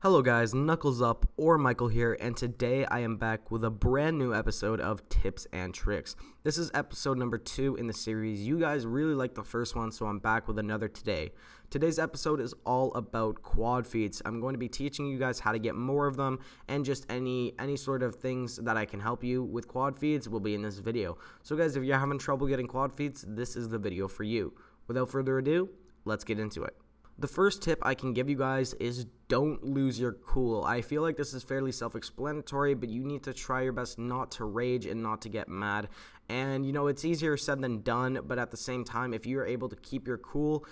Hello guys, KnucklesUp or Michael here, and today I am back with a brand new episode of Tips and Tricks. This is episode number 2 in the series. You guys really liked the first one, so I'm back with another today. Today's episode is all about quad feeds. I'm going to be teaching you guys how to get more of them, and just any sort of things that I can help you with quad feeds will be in this video. So guys, if you're having trouble getting quad feeds, this is the video for you. Without further ado, let's get into it. The first tip I can give you guys is don't lose your cool. I feel like this is fairly self-explanatory, but you need to try your best not to rage and not to get mad. And, it's easier said than done, but at the same time, if you're able to keep your cool,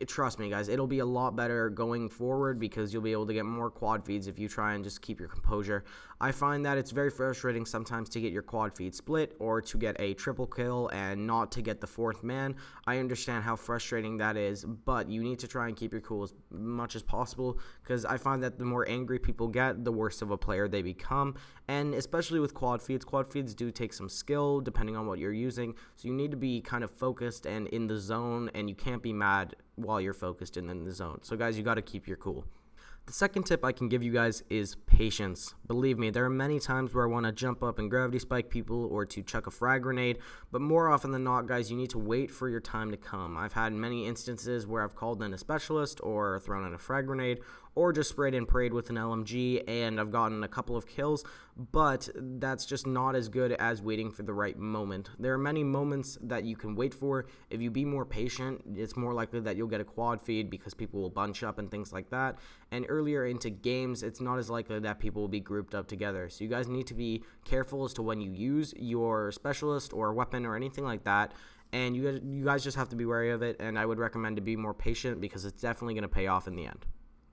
trust me guys, it'll be a lot better going forward because you'll be able to get more quad feeds if you try and just keep your composure. I find that it's very frustrating sometimes to get your quad feed split or to get a triple kill and not to get the fourth man. I understand how frustrating that is, but you need to try and keep your cool as much as possible because I find that the more angry people get, the worse of a player they become. And especially with quad feeds do take some skill depending on what you're using, so you need to be kind of focused and in the zone, and you can't be mad while you're focused and in the zone. So guys, you got to keep your cool. The second tip I can give you guys is patience. Believe me, there are many times where I want to jump up and gravity spike people or to chuck a frag grenade, but more often than not, guys, you need to wait for your time to come. I've had many instances where I've called in a specialist or thrown in a frag grenade or just sprayed and prayed with an LMG, and I've gotten a couple of kills, but that's just not as good as waiting for the right moment. There are many moments that you can wait for. If you be more patient, it's more likely that you'll get a quad feed because people will bunch up and things like that. And earlier into games, it's not as likely that people will be grouped up together. So you guys need to be careful as to when you use your specialist or weapon or anything like that. And you guys just have to be wary of it, and I would recommend to be more patient because it's definitely going to pay off in the end.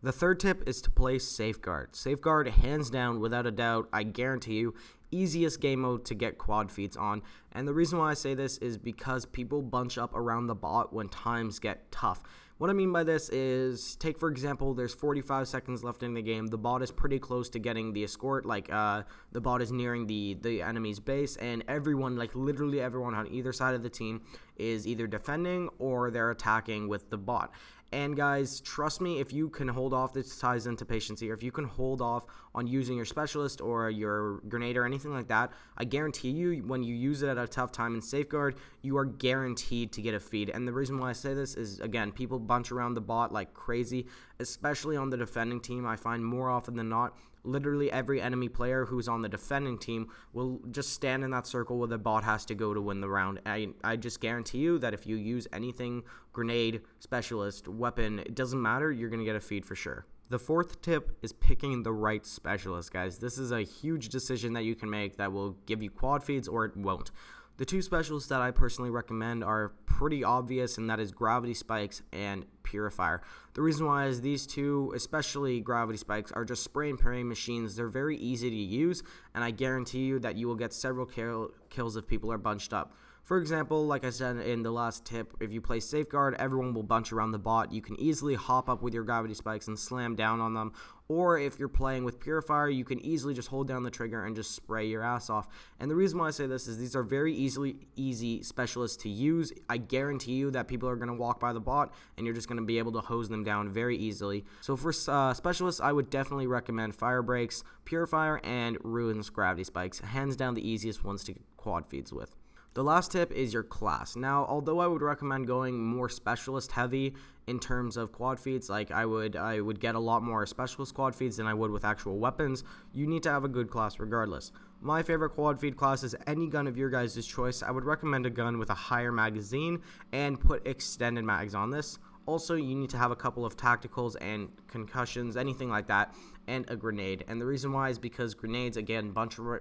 The third tip is to play Safeguard. Safeguard, hands down, without a doubt, I guarantee you, easiest game mode to get quad feeds on. And the reason why I say this is because people bunch up around the bot when times get tough. What I mean by this is, take for example, there's 45 seconds left in the game. The bot is pretty close to getting the escort, the bot is nearing the enemy's base, and everyone, literally everyone on either side of the team is either defending or they're attacking with the bot. And guys, trust me, if you can hold off, this ties into patience here, if you can hold off on using your specialist or your grenade or anything like that, I guarantee you, when you use it at a tough time in Safeguard, you are guaranteed to get a feed. And the reason why I say this is, again, people bunch around the bot like crazy, especially on the defending team. I find more often than not, literally every enemy player who's on the defending team will just stand in that circle where the bot has to go to win the round. I just guarantee you that if you use anything, grenade, specialist, weapon, it doesn't matter, you're going to get a feed for sure. The fourth tip is picking the right specialist, guys. This is a huge decision that you can make that will give you quad feeds or it won't. The two specialists that I personally recommend are pretty obvious, and that is Gravity Spikes and Purifier. The reason why is these two, especially Gravity Spikes, are just spray and pray machines. They're very easy to use, and I guarantee you that you will get several kills if people are bunched up. For example, like I said in the last tip, if you play Safeguard, everyone will bunch around the bot. You can easily hop up with your Gravity Spikes and slam down on them. Or if you're playing with Purifier, you can easily just hold down the trigger and just spray your ass off. And the reason why I say this is these are very easy specialists to use. I guarantee you that people are going to walk by the bot and you're just going to be able to hose them down very easily. So for specialists, I would definitely recommend Fire Breaks, Purifier, and Ruins Gravity Spikes. Hands down the easiest ones to get quad feeds with. The last tip is your class. Now, although I would recommend going more specialist heavy in terms of quad feeds, I would get a lot more specialist quad feeds than I would with actual weapons, you need to have a good class regardless. My favorite quad feed class is any gun of your guys' choice. I would recommend a gun with a higher magazine and put extended mags on this. Also, you need to have a couple of tacticals and concussions, anything like that, and a grenade. And the reason why is because grenades, again,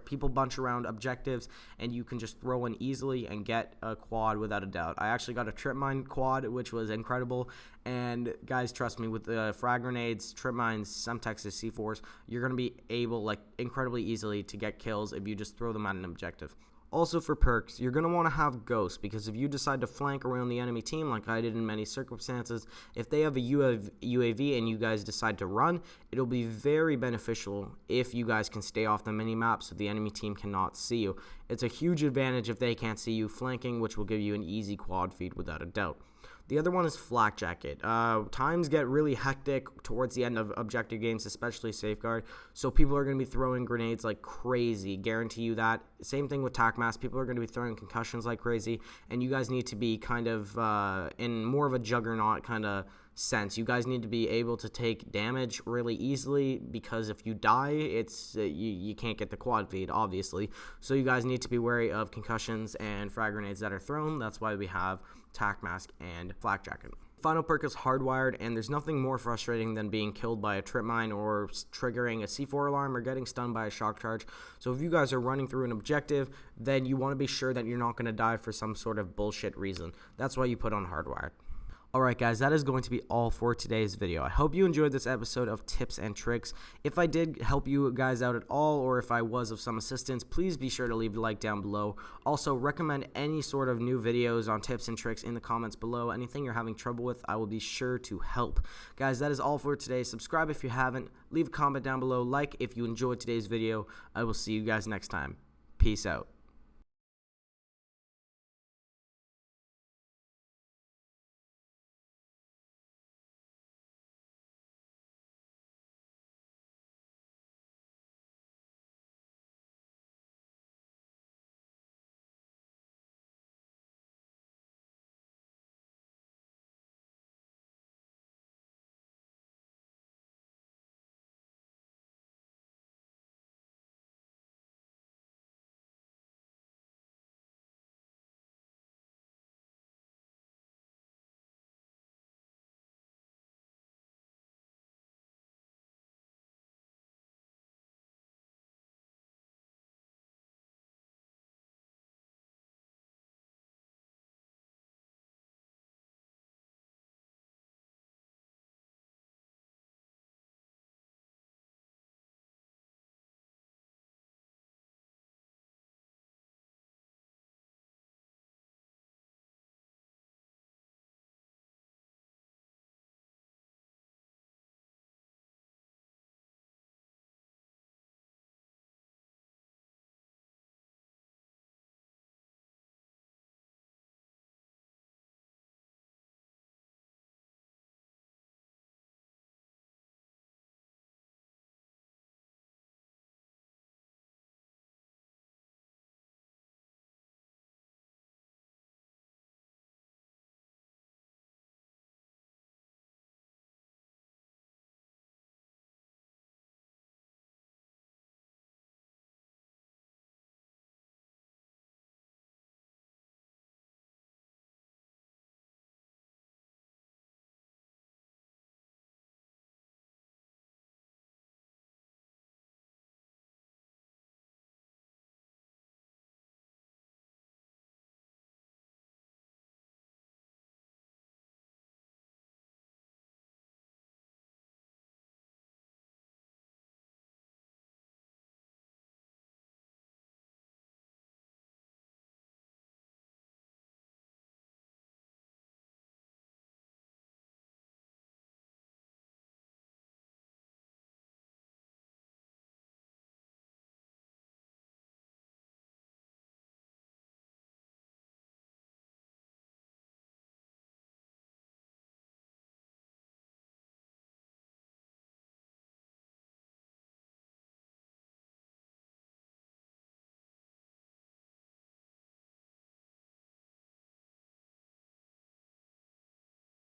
people bunch around objectives, and you can just throw one easily and get a quad without a doubt. I actually got a trip mine quad, which was incredible. And guys, trust me, with the frag grenades, trip mines, some Texas C4s, you're going to be able, incredibly easily to get kills if you just throw them at an objective. Also for perks, you're going to want to have Ghost, because if you decide to flank around the enemy team like I did in many circumstances, if they have a UAV and you guys decide to run, it'll be very beneficial if you guys can stay off the mini-map so the enemy team cannot see you. It's a huge advantage if they can't see you flanking, which will give you an easy quad feed without a doubt. The other one is flak jacket. Times get really hectic towards the end of objective games, especially safeguard, so people are going to be throwing grenades like crazy, guarantee you that. Same thing with tac mask, people are going to be throwing concussions like crazy, and you guys need to be kind of in more of a juggernaut kind of sense. You guys need to be able to take damage really easily, because if you die, it's you can't get the quad feed, obviously. So you guys need to be wary of concussions and frag grenades that are thrown. That's why we have tac mask and flak jacket. Final perk is hardwired, and there's nothing more frustrating than being killed by a trip mine or triggering a C4 alarm or getting stunned by a shock charge. So if you guys are running through an objective, then you want to be sure that you're not going to die for some sort of bullshit reason. That's why you put on hardwired. Alright guys, that is going to be all for today's video. I hope you enjoyed this episode of Tips and Tricks. If I did help you guys out at all, or if I was of some assistance, please be sure to leave a like down below. Also, recommend any sort of new videos on tips and tricks in the comments below. Anything you're having trouble with, I will be sure to help. Guys, that is all for today. Subscribe if you haven't. Leave a comment down below. Like if you enjoyed today's video. I will see you guys next time. Peace out.